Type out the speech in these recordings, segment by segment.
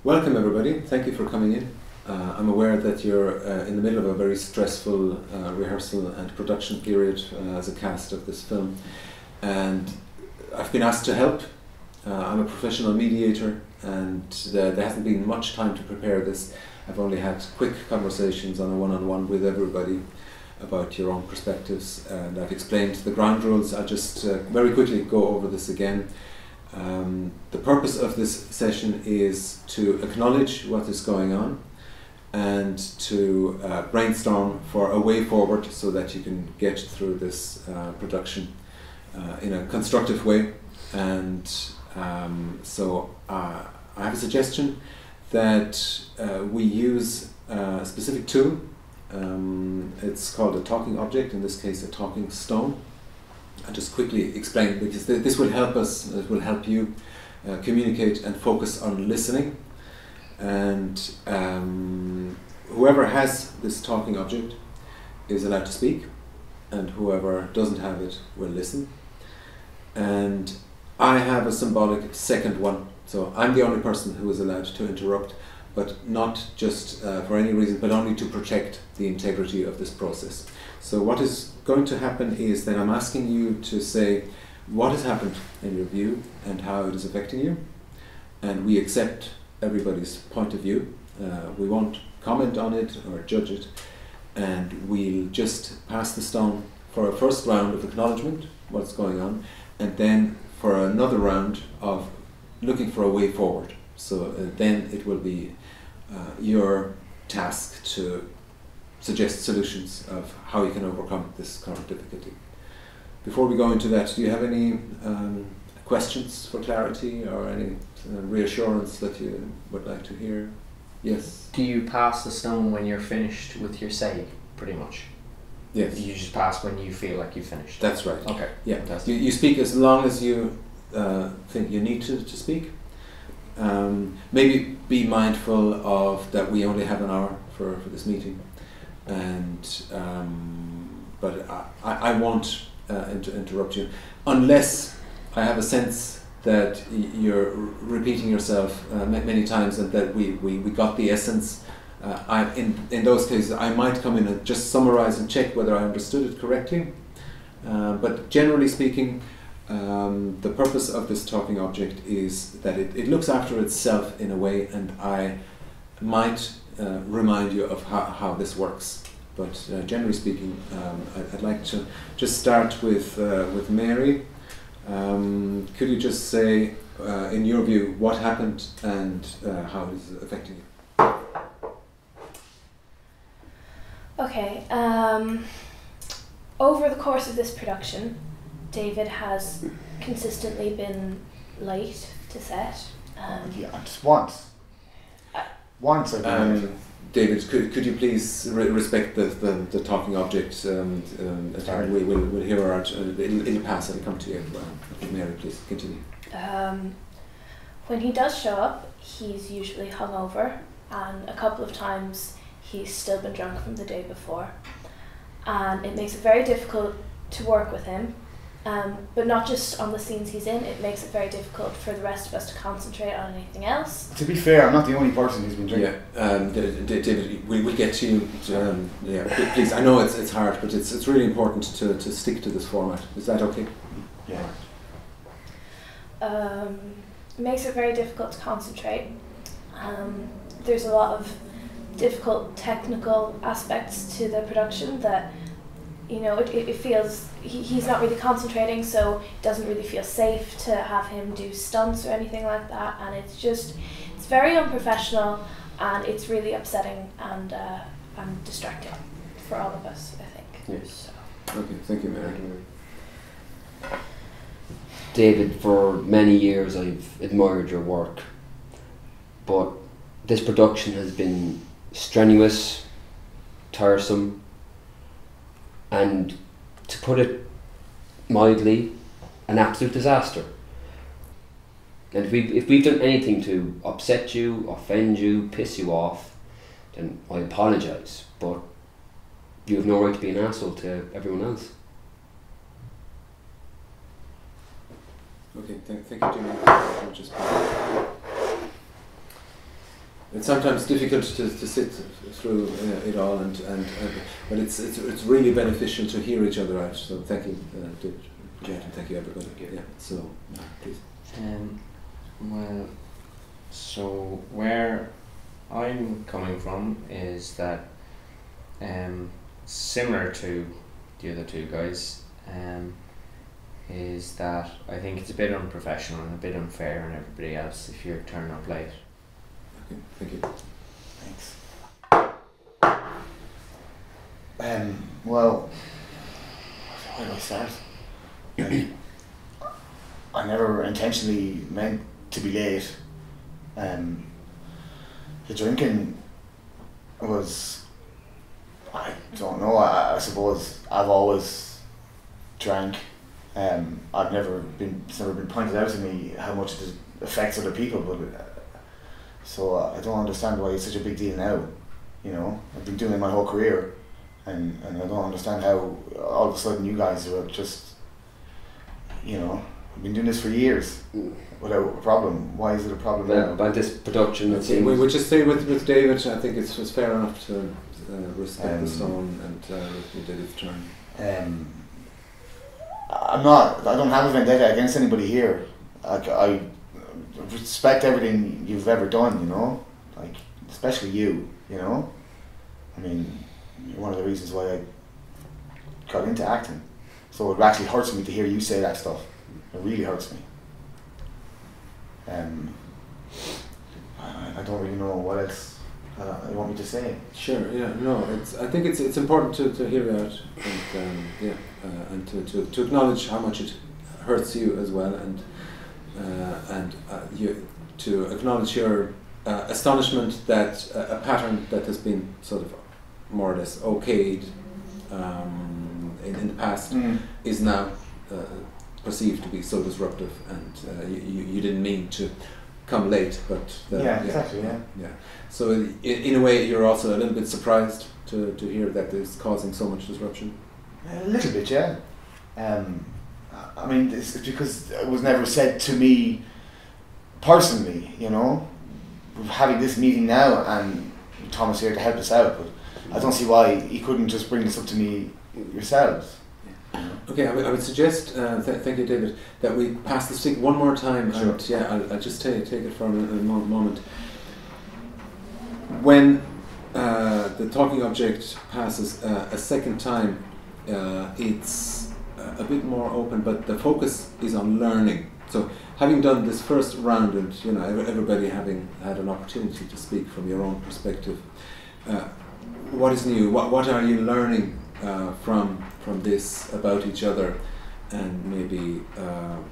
Welcome everybody, thank you for coming in. I'm aware that you're in the middle of a very stressful rehearsal and production period as a cast of this film, and I've been asked to help. I'm a professional mediator, and there hasn't been much time to prepare this. I've only had quick conversations on a one-on-one with everybody about your own perspectives, and I've explained the ground rules. I'll just very quickly go over this again. The purpose of this session is to acknowledge what is going on and to brainstorm for a way forward so that you can get through this production in a constructive way. And so I have a suggestion that we use a specific tool. It's called a talking object, in this case a talking stone. I'll just quickly explain, because this will help us, it will help you communicate and focus on listening. And whoever has this talking object is allowed to speak, and whoever doesn't have it will listen. And I have a symbolic second one, so I'm the only person who is allowed to interrupt, but not just for any reason, but only to protect the integrity of this process. So what is going to happen is that I'm asking you to say what has happened in your view and how it is affecting you, and we accept everybody's point of view. We won't comment on it or judge it, and we'll just pass the stone for a first round of acknowledgement, what's going on, and then for another round of looking for a way forward. So then it will be your task to suggest solutions of how you can overcome this current difficulty. Before we go into that, do you have any questions for clarity or any reassurance that you would like to hear? Yes? Do you pass the stone when you're finished with your say, pretty much? Yes. You just pass when you feel like you've finished? That's right. Okay. Yeah. You speak as long as you think you need to speak. Maybe be mindful of that we only have an hour for this meeting, and but I won't interrupt you unless I have a sense that you're repeating yourself many times and that we got the essence. In those cases I might come in and just summarize and check whether I understood it correctly, but generally speaking, the purpose of this talking object is that it looks after itself in a way, and I might remind you of how this works. But generally speaking, I'd like to just start with Mary. Could you just say, in your view, what happened and how it is affecting you? Okay. Over the course of this production, David has consistently been late to set. Yeah, just once. Once I've been late. David, could you please respect the talking object? We'll hear her out. It'll pass. It'll come to you. Mary, please continue. When he does show up, he's usually hungover, and a couple of times he's still been drunk from the day before, and it makes it very difficult to work with him. But not just on the scenes he's in, it makes it very difficult for the rest of us to concentrate on anything else. To be fair, I'm not the only person who's been drinking. Yeah, David, we'll get to you. Yeah, please, I know it's hard, but it's really important to stick to this format. Is that okay? Yeah. It makes it very difficult to concentrate. There's a lot of difficult technical aspects to the production that, you know, it feels he's not really concentrating, so it doesn't really feel safe to have him do stunts or anything like that, and it's very unprofessional, and it's really upsetting and distracting for all of us, I think. Yes. So. Okay, thank you, Mary. David, for many years I've admired your work, but this production has been strenuous, tiresome, and, to put it mildly, an absolute disaster. And if we've done anything to upset you, offend you, piss you off, then I apologise, but you have no right to be an asshole to everyone else. Okay, thank you, Jimmy. It's sometimes difficult to sit through it all, but it's really beneficial to hear each other out. So thank you, David. And thank you, everybody. Yeah. So please. Well, so where I'm coming from is that similar to the other two guys, is that I think it's a bit unprofessional and a bit unfair on everybody else if you're turning up late. Okay, thank you. Thanks. Well, where do I start? I never intentionally meant to be late. The drinking was, I don't know, I suppose I've always drank. It's never been pointed out to me how much it affects other people, but so I don't understand why it's such a big deal now. You know, I've been doing it my whole career, and I don't understand how all of a sudden you guys are just, you know, I've been doing this for years without a problem. Why is it a problem now? About this production, it seems. We would just say with David, I think it was fair enough to respect the stone and David's turn. I don't have a vendetta against anybody here. I respect everything you've ever done, you know, like especially you know. I mean, you're one of the reasons why I got into acting. So it actually hurts me to hear you say that stuff. It really hurts me. I don't really know what else you want me to say. Sure. Yeah. No. I think it's important to hear it out and to acknowledge how much it hurts you as well, and you to acknowledge your astonishment that a pattern that has been sort of more or less okayed in the past is now perceived to be so disruptive, and you didn't mean to come late, but exactly. So in a way, you're also a little bit surprised to hear that it's causing so much disruption. A little bit, yeah. I mean, it's because it was never said to me personally, you know. We're having this meeting now, and Thomas here to help us out, but I don't see why he couldn't just bring this up to me yourselves. Okay, I would suggest, thank you, David, that we pass the stick one more time. Sure. And I'll just take it for a moment. When the talking object passes a second time, it's a bit more open, but the focus is on learning. So, having done this first round, and you know, everybody having had an opportunity to speak from your own perspective, what is new? What are you learning from this about each other, and maybe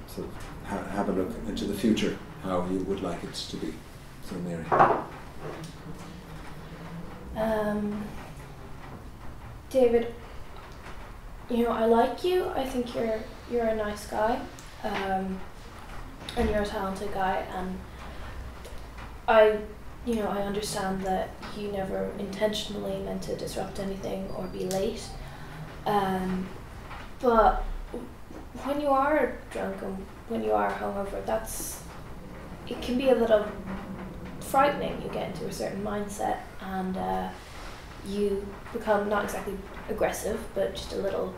sort of have a look into the future, how you would like it to be. So, Mary. David, you know, I like you. I think you're a nice guy, and you're a talented guy, and I understand that you never intentionally meant to disrupt anything or be late. But when you are drunk and when you are hungover, it can be a little frightening. You get into a certain mindset, and you become not exactly aggressive, but just a little,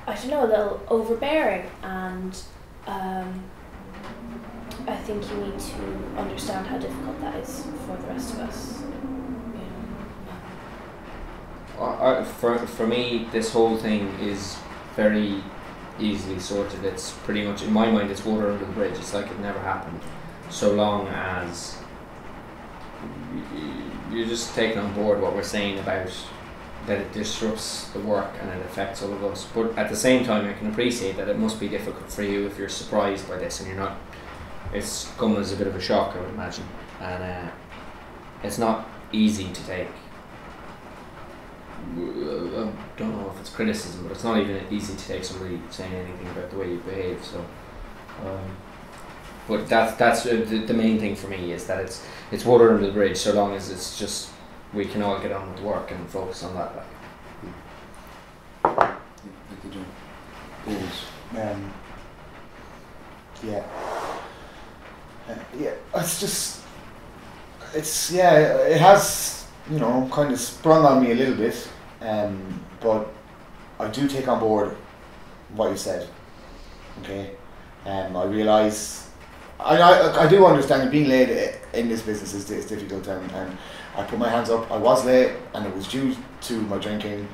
a little overbearing, and I think you need to understand how difficult that is for the rest of us. For me, this whole thing is very easily sorted. It's pretty much, in my mind, it's water under the bridge. It's like it never happened, so long as you're just taking on board what we're saying about that it disrupts the work and it affects all of us. But at the same time, I can appreciate that it must be difficult for you if you're surprised by this and you're not. It's come as a bit of a shock, I would imagine, and it's not easy to take. I don't know if it's criticism, but it's not even easy to take somebody saying anything about the way you behave. So, but that's the main thing for me, is that it's water under the bridge, so long as it's just we can all get on with the work and focus on that. Thank you, John. Yeah, it's just it has, kind of sprung on me a little bit, but I do take on board what you said. Okay, I realise, I do understand that being late in this business is difficult, and I put my hands up. I was late, and it was due to my drinking,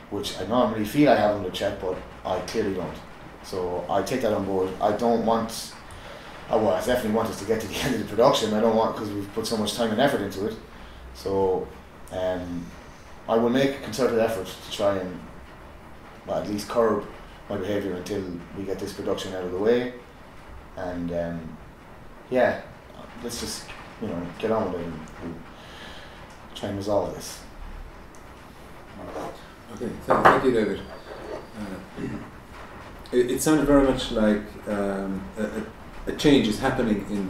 which I normally feel I have under check, but I clearly don't. So I take that on board. I don't want. I definitely want us to get to the end of the production. I don't want, because we've put so much time and effort into it. So I will make a concerted effort to try and at least curb my behaviour until we get this production out of the way. And let's just get on with it and try and resolve this. Okay, thank you, David. It sounded very much like a change is happening in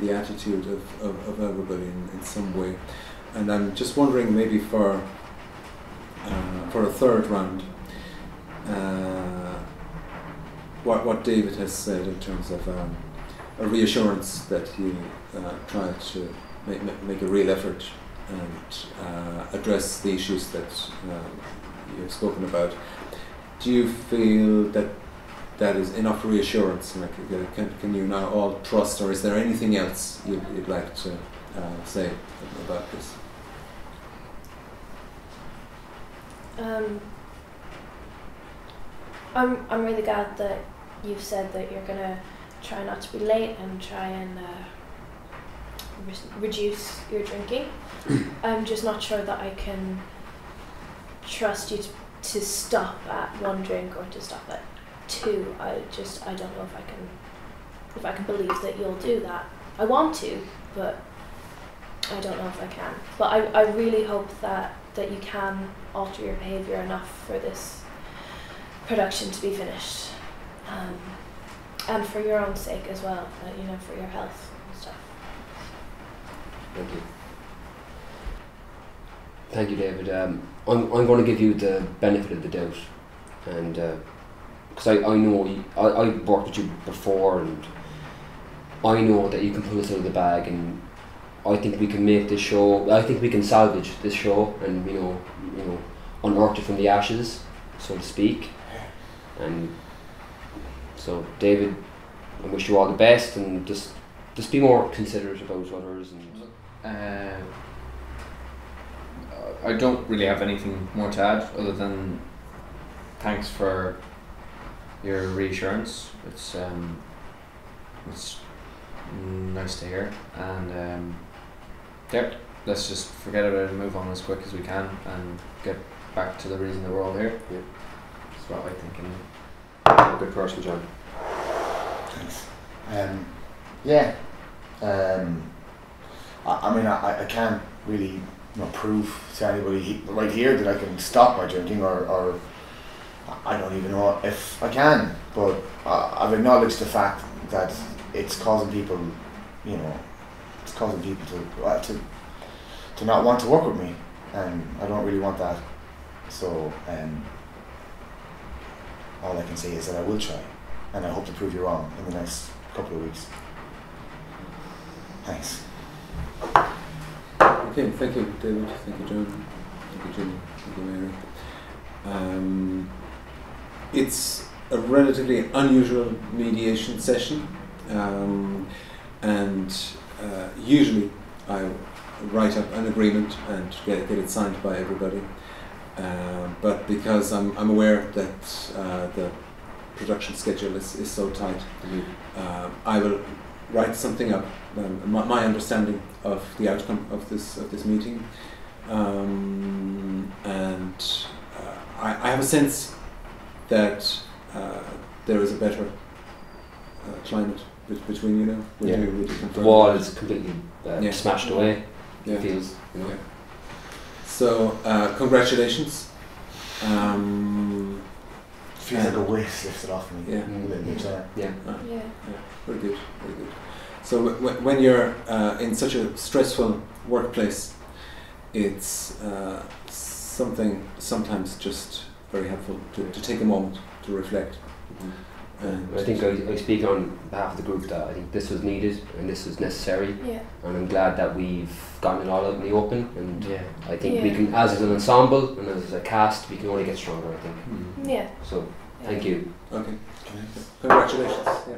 the attitude of everybody in some way, and I'm just wondering, maybe for a third round, what David has said in terms of a reassurance that you try to make a real effort and address the issues that you've spoken about. Do you feel that is enough reassurance? Like, can you now all trust, or is there anything else you'd like to say about this? I'm really glad that you've said that you're gonna try not to be late and try and reduce your drinking. I'm just not sure that I can trust you to stop at one drink or to stop at two. I don't know if I can believe that you'll do that. I want to, but I don't know if I can. But I really hope that you can alter your behaviour enough for this production to be finished, and for your own sake as well, for your health and stuff. Thank you. Thank you, David. I'm going to give you the benefit of the doubt, and because I know I've worked with you before, and I know that you can pull us out of the bag, and I think we can make this show. I think we can salvage this show, and unearth it from the ashes, so to speak. And so, David, I wish you all the best, and just be more considerate about others. And I don't really have anything more to add other than thanks for your reassurance. It's nice to hear, and let's just forget about it and move on as quick as we can and get back to the reason that we're all here. Yeah. That's what I think. A good person, John. Thanks. I can't really prove to anybody right here that I can stop my drinking, or I don't even know if I can, but I've acknowledged the fact that it's causing people, to not want to work with me, and I don't really want that. So all I can say is that I will try, and I hope to prove you wrong in the next couple of weeks. Thanks. Okay, thank you, David. Thank you, John. Thank you, Jimmy. Thank you, Mary. It's a relatively unusual mediation session, and usually I write up an agreement and get it signed by everybody. But because I'm aware that the production schedule is so tight, I will write something up, my understanding of the outcome of this meeting, and I have a sense that there is a better climate between you now. Would you the wall is completely smashed away. Yeah. It feels, Yeah. So congratulations. Feels like a weight lifted off me. Yeah. Yeah. Very good. Very good. So when you're in such a stressful workplace, it's sometimes just very helpful to take a moment to reflect. Mm-hmm. And I think I speak on behalf of the group that I think this was needed and this was necessary, Yeah. and I'm glad that we've gotten it all out in the open, and Yeah. I think Yeah. we can, as an ensemble and as a cast, we can only get stronger, I think. Mm. Yeah. So, thank you. Okay. Congratulations. Yeah.